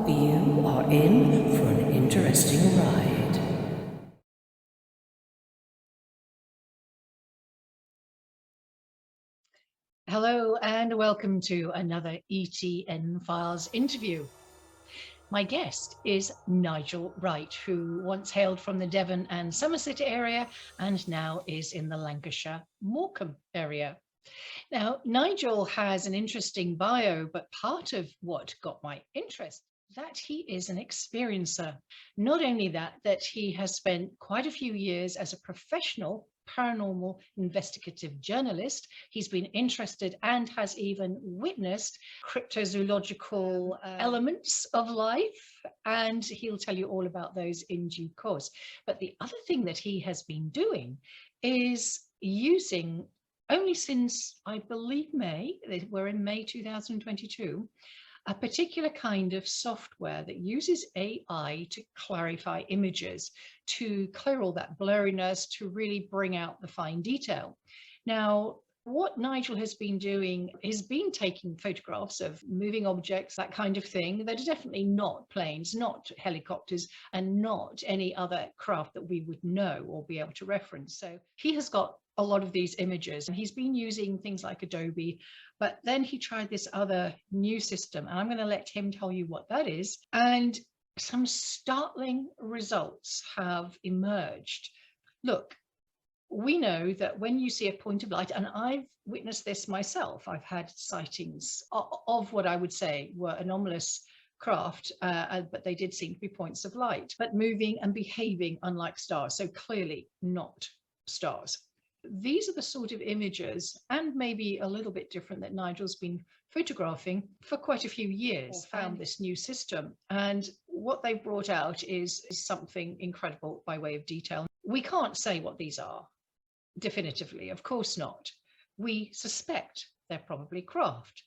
You are in for an interesting ride. Hello and welcome to another ETN Files interview. My guest is Nigel Wright, who once hailed from the Devon and Somerset area and now is in the Lancashire Morecambe area. Now, Nigel has an interesting bio, but part of what got my interest that he is an experiencer. Not only that he has spent quite a few years as a professional paranormal investigative journalist. He's been interested and has even witnessed cryptozoological elements of life, and he'll tell you all about those in due course. But the other thing that he has been doing is using, only since I believe we're in May 2022, a particular kind of software that uses AI to clarify images, to clear all that blurriness, to really bring out the fine detail. Now, what Nigel has been doing is been taking photographs of moving objects, that kind of thing, that are definitely not planes, not helicopters, and not any other craft that we would know or be able to reference. So he has got a lot of these images and he's been using things like Adobe, but then he tried this other new system, and I'm going to let him tell you what that is. And some startling results have emerged. Look, we know that when you see a point of light, and I've witnessed this myself, I've had sightings of what I would say were anomalous craft, but they did seem to be points of light, but moving and behaving unlike stars, so clearly not stars. These are the sort of images, and maybe a little bit different, that Nigel's been photographing for quite a few years, found this new system. And what they brought out is something incredible by way of detail. We can't say what these are definitively, of course not. We suspect they're probably craft,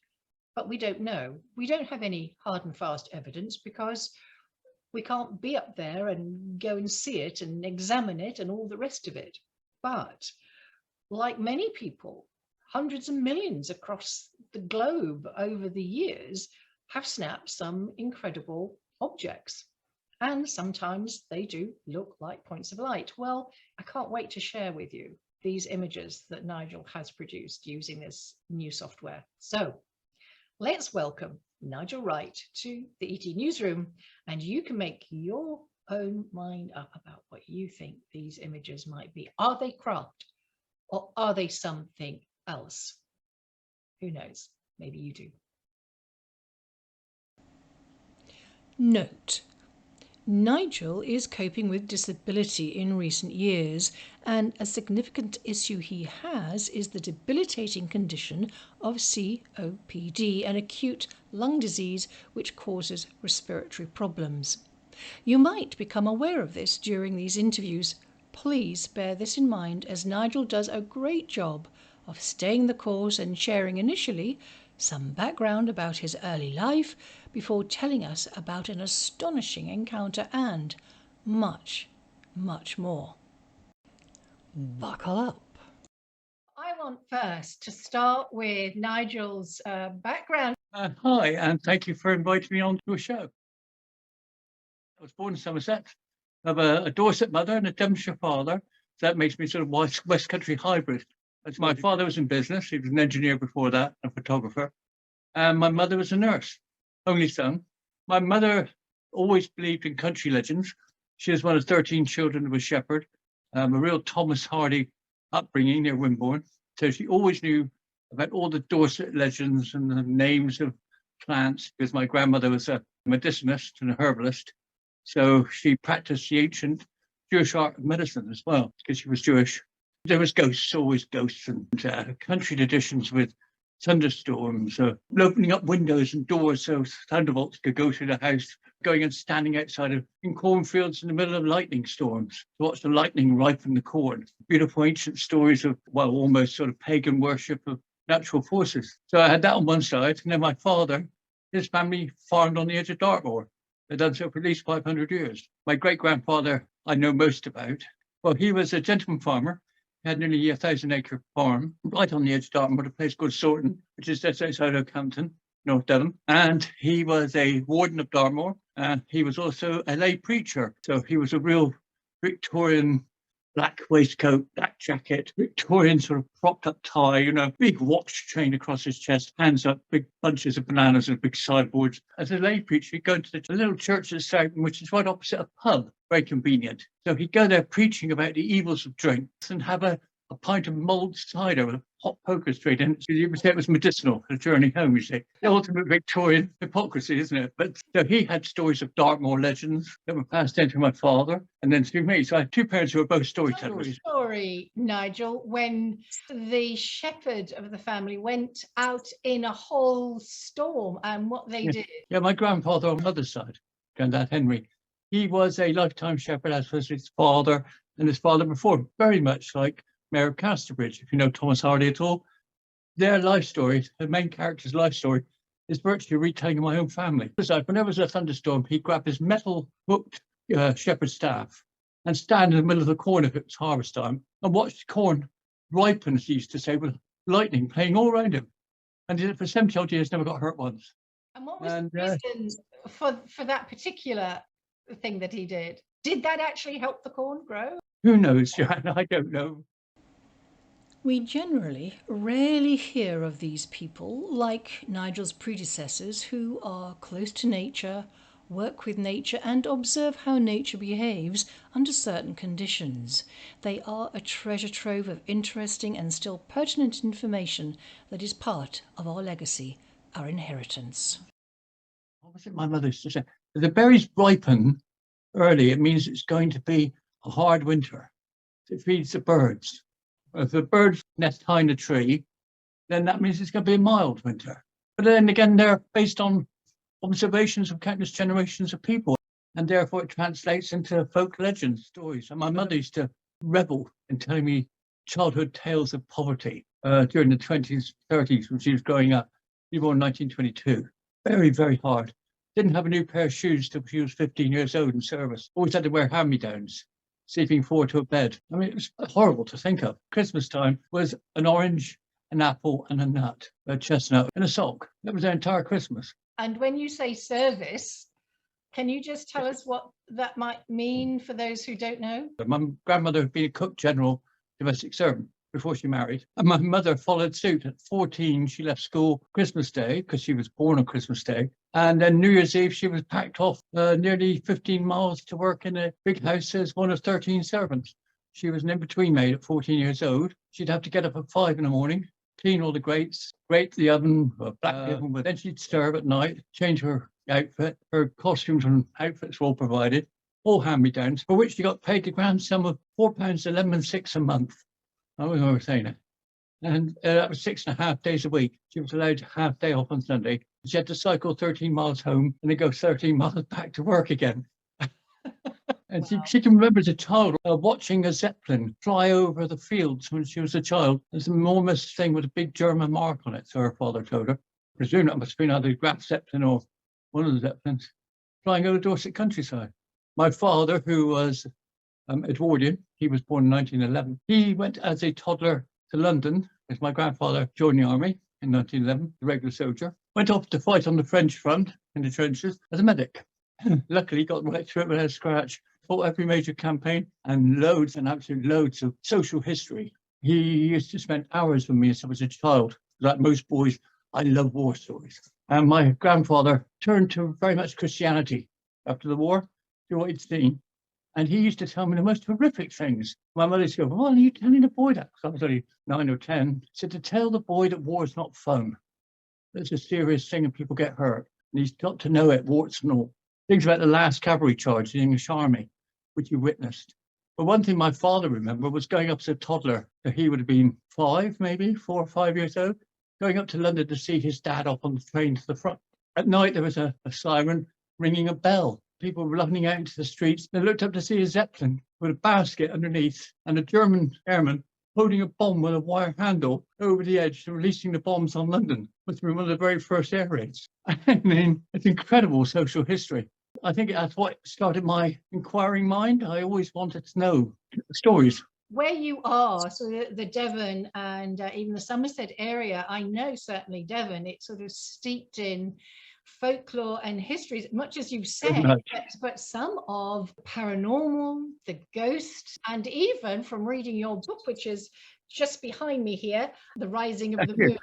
but we don't know. We don't have any hard and fast evidence because we can't be up there and go and see it and examine it and all the rest of it. But like many people, hundreds of millions across the globe over the years have snapped some incredible objects. And sometimes they do look like points of light. Well, I can't wait to share with you these images that Nigel has produced using this new software. So let's welcome Nigel Wright to the ET Newsroom, and you can make your own mind up about what you think these images might be. Are they craft? Or are they something else? Who knows? Maybe you do. Note: Nigel is coping with disability in recent years, and a significant issue he has is the debilitating condition of COPD, an acute lung disease which causes respiratory problems. You might become aware of this during these interviews. Please bear this in mind, as Nigel does a great job of staying the course and sharing initially some background about his early life before telling us about an astonishing encounter and much, much more. Buckle up. I want first to start with Nigel's background. Hi, and thank you for inviting me on to a show. I was born in Somerset. I have a Dorset mother and a Devonshire father. So that makes me sort of West Country hybrid. As my father was in business, he was an engineer before that, a photographer. And my mother was a nurse, only son. My mother always believed in country legends. She was one of 13 children of a shepherd, a real Thomas Hardy upbringing near Wimborne. So she always knew about all the Dorset legends and the names of plants, because my grandmother was a medicinist and a herbalist. So she practiced the ancient Jewish art of medicine as well, because she was Jewish. There was ghosts, always ghosts, and country traditions with thunderstorms, opening up windows and doors so thunderbolts could go through the house, going and standing outside in cornfields in the middle of lightning storms to watch the lightning ripen the corn. Beautiful ancient stories of, well, almost sort of pagan worship of natural forces. So I had that on one side, and then my father, his family farmed on the edge of Dartmoor. They'd done so for at least 500 years. My great-grandfather I know most about. Well, he was a gentleman farmer. He had nearly 1,000-acre farm right on the edge of Dartmoor, a place called Sorton, which is just outside Oakhampton, North Devon. And he was a warden of Dartmoor. He was also a lay preacher. So he was a real Victorian black waistcoat, black jacket, Victorian sort of propped up tie, big watch chain across his chest, hands up, big bunches of bananas and big sideboards. As a lay preacher, he'd go to the little church at Southern, which is right opposite a pub, very convenient. So he'd go there preaching about the evils of drinks and have a pint of mulled cider with a hot poker straight in. So you would say it was medicinal, the journey home, you see. The ultimate Victorian hypocrisy, isn't it? But so he had stories of Dartmoor legends that were passed down to my father and then to me. So I had two parents who were both storytellers. Story, Nigel, when the shepherd of the family went out in a whole storm and what they did. Yeah, my grandfather on the mother's side, Granddad Henry, he was a lifetime shepherd, as was his father and his father before, very much like Mayor of Casterbridge, if you know Thomas Hardy at all. Their life story, the main character's life story, is virtually a retelling of my own family. When there was a thunderstorm, he'd grab his metal hooked shepherd's staff and stand in the middle of the corn if it was harvest time and watch the corn ripen, as he used to say, with lightning playing all around him. And did it for 70 odd years, never got hurt once. And what was the reason for that particular thing that he did? Did that actually help the corn grow? Who knows, Joanna? I don't know. We generally rarely hear of these people, like Nigel's predecessors, who are close to nature, work with nature and observe how nature behaves under certain conditions. They are a treasure trove of interesting and still pertinent information that is part of our legacy, our inheritance. What was it my mother used to say? If the berries ripen early, it means it's going to be a hard winter. It feeds the birds. If the birds nest high in a tree, then that means it's going to be a mild winter. But then again, they're based on observations of countless generations of people, and therefore it translates into folk legends, stories. And my mother used to revel in telling me childhood tales of poverty during the 20s, 30s when she was growing up. She was born in 1922. Very, very hard. Didn't have a new pair of shoes till she was 15 years old in service. Always had to wear hand-me-downs, sleeping forward to a bed. I mean, it was horrible to think of. Christmas time was an orange, an apple and a nut, a chestnut and a sock. That was their entire Christmas. And when you say service, can you just tell us what that might mean for those who don't know? My grandmother had been a cook general domestic servant before she married. And my mother followed suit. At 14, she left school Christmas Day because she was born on Christmas Day. And then New Year's Eve, she was packed off nearly 15 miles to work in a big house as one of 13 servants. She was an in-between maid at 14 years old. She'd have to get up at 5 in the morning, clean all the grates, grate the oven, black the oven, but then she'd serve at night, change her outfit. Her costumes and outfits were all provided, all hand-me-downs, for which she got paid the grand sum of £4.11 a month. I was always saying it. And that was 6.5 days a week. She was allowed a half day off on Sunday. She had to cycle 13 miles home and then go 13 miles back to work again. And wow. she can remember as a child watching a Zeppelin fly over the fields when she was a child. There's an enormous thing with a big German mark on it, so her father told her. I presume that must have been either Graf Zeppelin or one of the Zeppelins flying over Dorset countryside. My father, who was Edwardian, he was born in 1911. He went as a toddler to London, as my grandfather joined the army in 1911, the regular soldier. Went off to fight on the French front in the trenches as a medic. Luckily, got right through it without a scratch. Fought every major campaign and loads and absolute loads of social history. He used to spend hours with me as I was a child. Like most boys, I love war stories. And my grandfather turned to very much Christianity after the war, to what he'd seen. And he used to tell me the most horrific things. My mother used to go, "Well, are you telling the boy that?" Because I was only 9 or 10. He said, to tell the boy that war is not fun. It's a serious thing and people get hurt. And he's got to know it, warts and all. Things about the last cavalry charge in the English army, which he witnessed. But one thing my father remembered was going up as a toddler. So he would have been 5, maybe 4 or 5 years old, going up to London to see his dad up on the train to the front. At night, there was a siren ringing a bell. People were running out into the streets. They looked up to see a Zeppelin with a basket underneath and a German airman holding a bomb with a wire handle over the edge and releasing the bombs on London. Must have been one of the very first air raids. I mean, it's incredible social history. I think that's what started my inquiring mind. I always wanted to know stories. Where you are, so the Devon and even the Somerset area, I know certainly Devon, it's sort of steeped in folklore and histories, much as you've Very said, much. but some of paranormal, the ghost, and even from reading your book, which is just behind me here, The Rising of the Moon.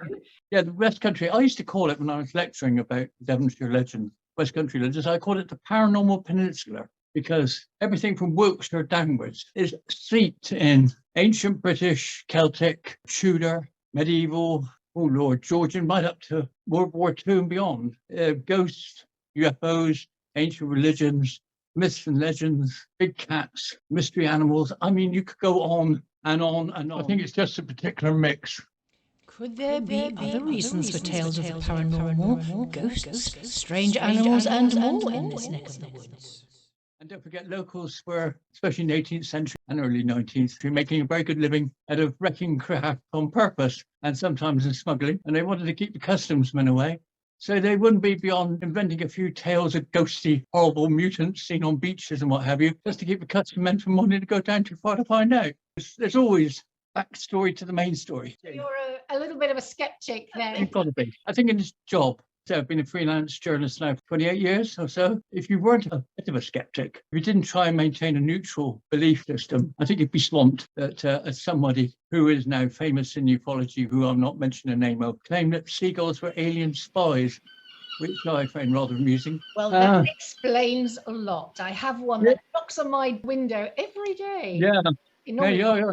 Yeah, the West Country, I used to call it when I was lecturing about Devonshire legends, West Country legends, I called it the paranormal peninsula, because everything from Wiltshire downwards is steeped in ancient British, Celtic, Tudor, medieval, oh Lord, Georgian, right up to World War II and beyond. Ghosts, UFOs, ancient religions, myths and legends, big cats, mystery animals. I mean, you could go on and on and on. I think it's just a particular mix. Could there be other reasons for tales of the paranormal, ghosts, strange animals, and more in this neck of the woods? And don't forget, locals were, especially in the 18th century and early 19th, making a very good living out of wrecking craft on purpose and sometimes in smuggling. And they wanted to keep the customs men away. So they wouldn't be beyond inventing a few tales of ghostly, horrible mutants seen on beaches and what have you, just to keep the customs men from wanting to go down too far to find out. There's always backstory to the main story. You're a little bit of a skeptic there. You've got to be. I think in this job, so I've been a freelance journalist now for 28 years or so. If you weren't a bit of a skeptic, if you didn't try and maintain a neutral belief system, I think you'd be swamped. That as somebody who is now famous in ufology, who I'm not mentioning the name of, claimed that seagulls were alien spies, which I find rather amusing. Well, that explains a lot. I have one that knocks on my window every day. Yeah. Yeah.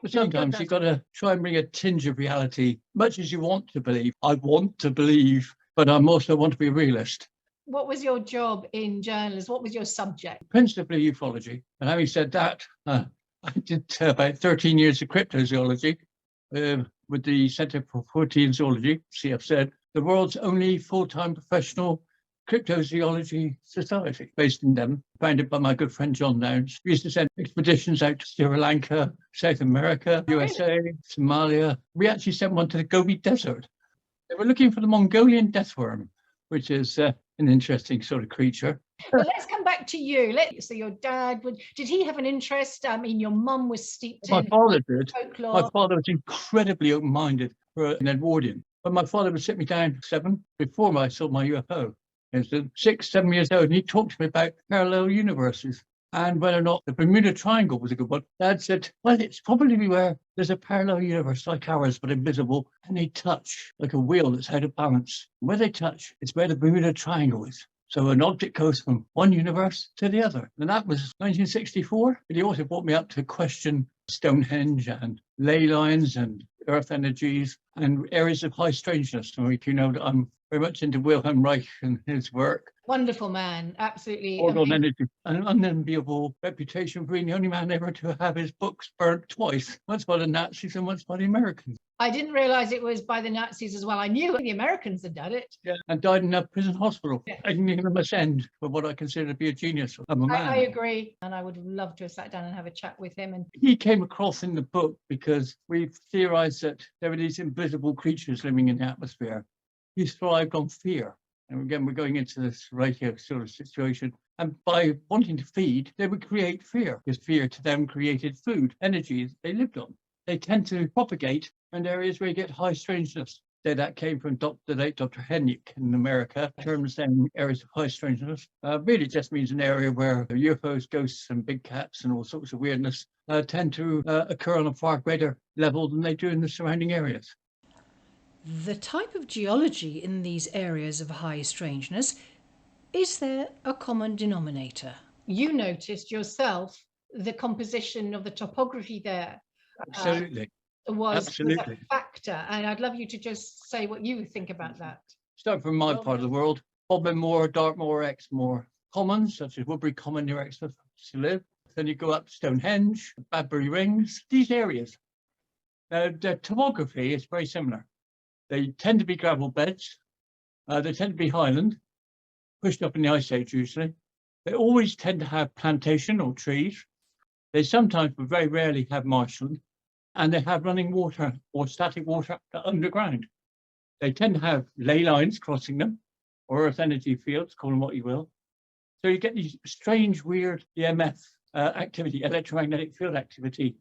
But sometimes you've got to try and bring a tinge of reality, much as you want to believe. I want to believe, but I'm also want to be a realist. What was your job in journalism? What was your subject? Principally ufology. And having said that, I did about 13 years of cryptozoology with the Centre for Protein Zoology, CFZ, the world's only full-time professional cryptozoology society based in Devon, founded by my good friend John Downs. We used to send expeditions out to Sri Lanka, South America, USA, Somalia. We actually sent one to the Gobi Desert. They were looking for the Mongolian deathworm, which is an interesting sort of creature. Well, let's come back to you. So your dad, did he have an interest? I mean, your mum was steeped My in father did. folklore. My father was incredibly open-minded for an Edwardian. But my father would sit me down 7 before I saw my UFO. I was 6, 7 years old, and he talked to me about parallel universes and whether or not the Bermuda Triangle was a good one. Dad said, well, it's probably where there's a parallel universe like ours, but invisible, and they touch like a wheel that's out of balance. Where they touch, it's where the Bermuda Triangle is. So an object goes from one universe to the other. And that was 1964. But he also brought me up to question Stonehenge and ley lines and earth energies and areas of high strangeness. So you know that I'm very much into Wilhelm Reich and his work. Wonderful man, absolutely. Orgone energy, an unenviable reputation for being the only man ever to have his books burnt twice, once by the Nazis and once by the Americans. I didn't realize it was by the Nazis as well. I knew the Americans had done it. Yeah, and died in a prison hospital. An ignominious end for what I consider to be a genius of a man. I agree, and I would love to have sat down and have a chat with him. And he came across in the book because we've theorized that there are these invisible creatures living in the atmosphere. He thrived on fear. And again, we're going into this right here sort of situation. And by wanting to feed, they would create fear, because fear to them created food, energy they lived on. They tend to propagate in areas where you get high strangeness. So that came from the late Dr. Hennick in America, terms saying areas of high strangeness. Really just means an area where UFOs, ghosts, and big cats and all sorts of weirdness tend to occur on a far greater level than they do in the surrounding areas. The type of geology in these areas of high strangeness, is there a common denominator? you noticed yourself the composition of the topography there. Absolutely. Was Absolutely. a factor, and I'd love you to just say what you think about that. Start from my part of the world. Bodmin Moor, Dartmoor, Exmoor commons, such as Woodbury Common near Exmouth to live. Then you go up to Stonehenge, Badbury Rings, these areas. The topography is very similar. They tend to be gravel beds. They tend to be highland, pushed up in the Ice Age usually. They always tend to have plantation or trees. They sometimes, but very rarely, have marshland. And they have running water or static water underground. They tend to have ley lines crossing them, or earth energy fields, call them what you will. So you get these strange, weird EMF activity, electromagnetic field activity,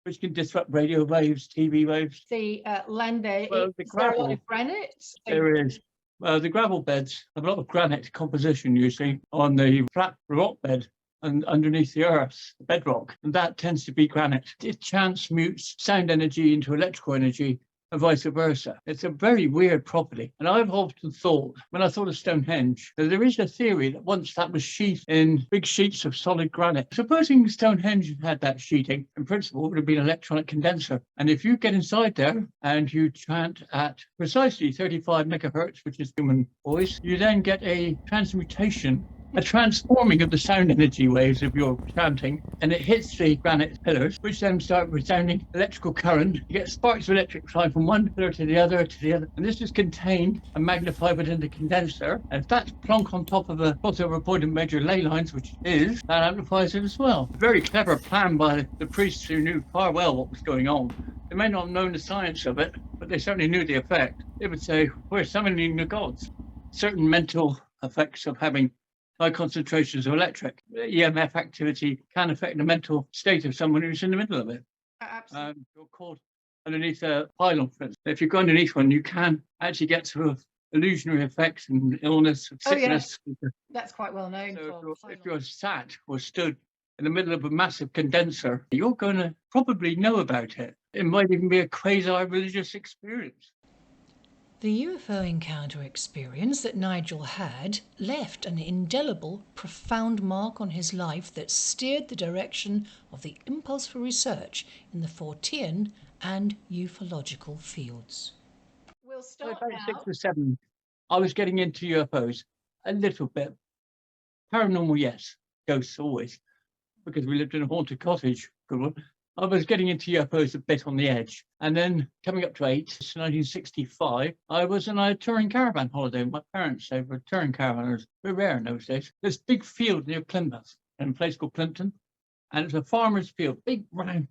which can disrupt radio waves, TV waves. The land there, Well, is there a lot of granite? There is. The gravel beds have a lot of granite composition usually on the flat rock bed and underneath the earth, the bedrock, and that tends to be granite. It transmutes sound energy into electrical energy and vice versa. It's a very weird property. And I've often thought, when I thought of Stonehenge, that there is a theory that once that was sheathed in big sheets of solid granite. Supposing Stonehenge had that sheeting, in principle, it would have been an electronic condenser. And if you get inside there and you chant at precisely 35 megahertz, which is human voice, you then get a transmutation, a transforming of the sound energy waves of your chanting, and it hits the granite pillars, which then start resounding electrical current. You get sparks of electric fly from one pillar to the other, and this is contained and magnified within the condenser. And if that's plonk on top of a crossover point of major ley lines, which it is, that amplifies it as well. Very clever plan by the priests who knew far well what was going on. They may not have known the science of it, but they certainly knew the effect. They would say, we're summoning the gods. Certain mental effects of having high concentrations of electric EMF activity can affect the mental state of someone who's in the middle of it. Absolutely. You're caught underneath a pylon, for instance. If you go underneath one, you can actually get sort of illusionary effects and illness, sickness. That's quite well known. So if you're sat or stood in the middle of a massive condenser, you're going to probably know about it. It might even be a quasi-religious experience. The UFO encounter experience that Nigel had left an indelible, profound mark on his life that steered the direction of the impulse for research in the Fortean and ufological fields. We'll start About now. 6 or 7, I was getting into UFOs a little bit. Paranormal, yes. Ghosts always, because we lived in a haunted cottage. Good one. I was getting into UFOs a bit on the edge. And then coming up to 1965, I was on a touring caravan holiday with my parents. They were touring caravanners. They were rare in those days. There's a big field near Plymouth, in a place called Plimpton. And it's a farmer's field, big round,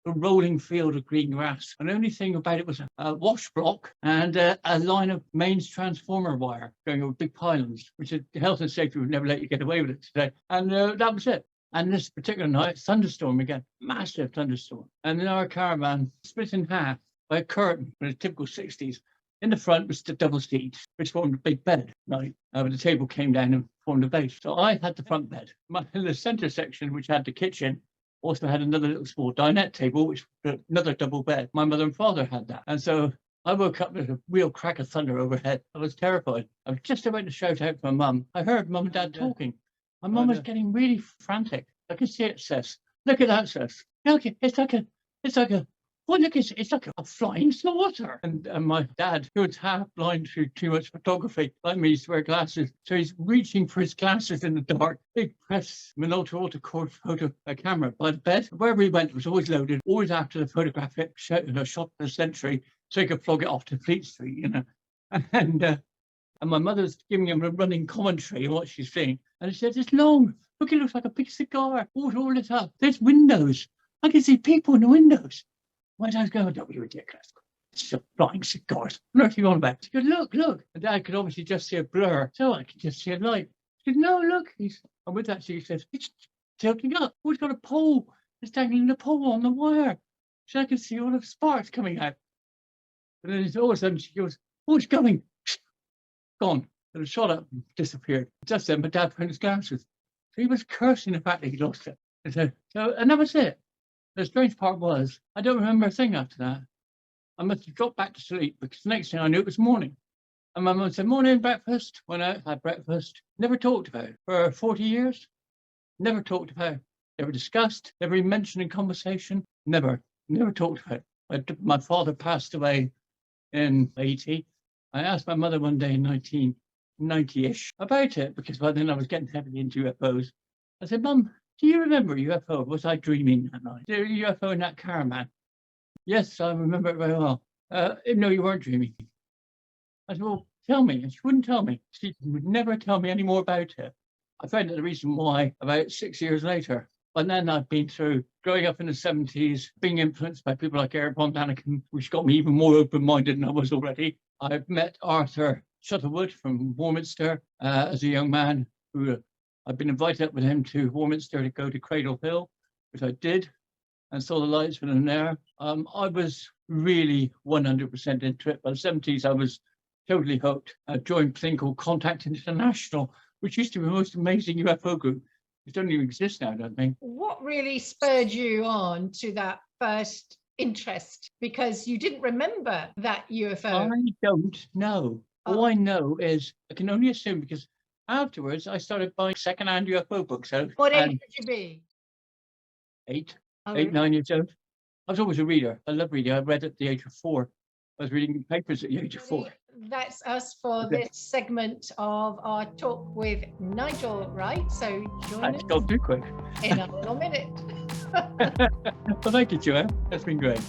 a rolling field of green grass. And the only thing about it was a wash block and a line of mains transformer wire going over big pylons, which the health and safety would never let you get away with it today. And that was it. And this particular night, thunderstorm again, massive thunderstorm. And then our caravan split in half by a curtain from the typical 60s. In the front was the double seat, which formed a big bed. Right, the table came down and formed a base. So I had the front bed. In the centre section, which had the kitchen, also had another little small dinette table, which was another double bed. My mother and father had that. And so I woke up with a real crack of thunder overhead. I was terrified. I was just about to shout out for my mum. I heard mum and dad talking. My mum was getting really frantic. I can see it, Seth. Look at that, Seth. Look, it's like a, well, look, it's like a flying saucer. And my dad, who was half blind through too much photography, like me, used to wear glasses. So he's reaching for his glasses in the dark. Big press Minolta autocord photo camera by the bed. Wherever he went, it was always loaded, always after the photographic shot of the century, so he could flog it off to Fleet Street, you know. And my mother's giving him a running commentary on what she's seeing. And she said, it's long. Look, it looks like a big cigar. Water all lit up. There's windows. I can see people in the windows. My dad's going, don't be ridiculous. It's just flying cigars. What are you on about? She goes, look. And Dad could obviously just see a blur. So I could just see a light. She said, no, look. And with that, she says, it's tilting up. Oh, it's got a pole. It's dangling the pole on the wire. So I can see all the sparks coming out. And then all of a sudden she goes, oh, it's coming. Gone. And it shot up and disappeared. Just then, my dad found his glasses. So he was cursing the fact that he lost it. And that was it. The strange part was, I don't remember a thing after that. I must have dropped back to sleep because the next thing I knew it was morning. And my mum said, morning, breakfast. Went out, had breakfast. Never talked about it. For 40 years, never talked about it. Never discussed, never even mentioned in conversation. Never talked about it. My father passed away in 80. I asked my mother one day in 1990-ish about it, because by then I was getting heavily into UFOs. I said, Mum, do you remember a UFO? Was I dreaming that night? There was a UFO in that caravan. Yes, I remember it very well. No, you weren't dreaming. I said, well, tell me. And she wouldn't tell me. She would never tell me any more about it. I found out the reason why about 6 years later. But then I've been through growing up in the 70s, being influenced by people like Eric von Daniken, which got me even more open-minded than I was already. I've met Arthur Shuttlewood from Warminster as a young man who I've been invited up with him to Warminster to go to Cradle Hill, which I did, and saw the lights from there. I was really 100% into it. By the 70s, I was totally hooked. I joined a thing called Contact International, which used to be the most amazing UFO group. It doesn't even exist now, I don't think. What really spurred you on to that first interest? Because you didn't remember that UFO. I don't know. All I know is I can only assume because afterwards I started buying second-hand UFO books out. What age and would you be? 8, Oh, 8, 9 years old. I was always a reader. I love reading. I read at the age of 4. I was reading papers at the age of 4. That's us for Okay. this segment of our talk with Nigel Wright. So join That's us gone too quick. in a little minute. Well, thank you, Joanne. That's been great.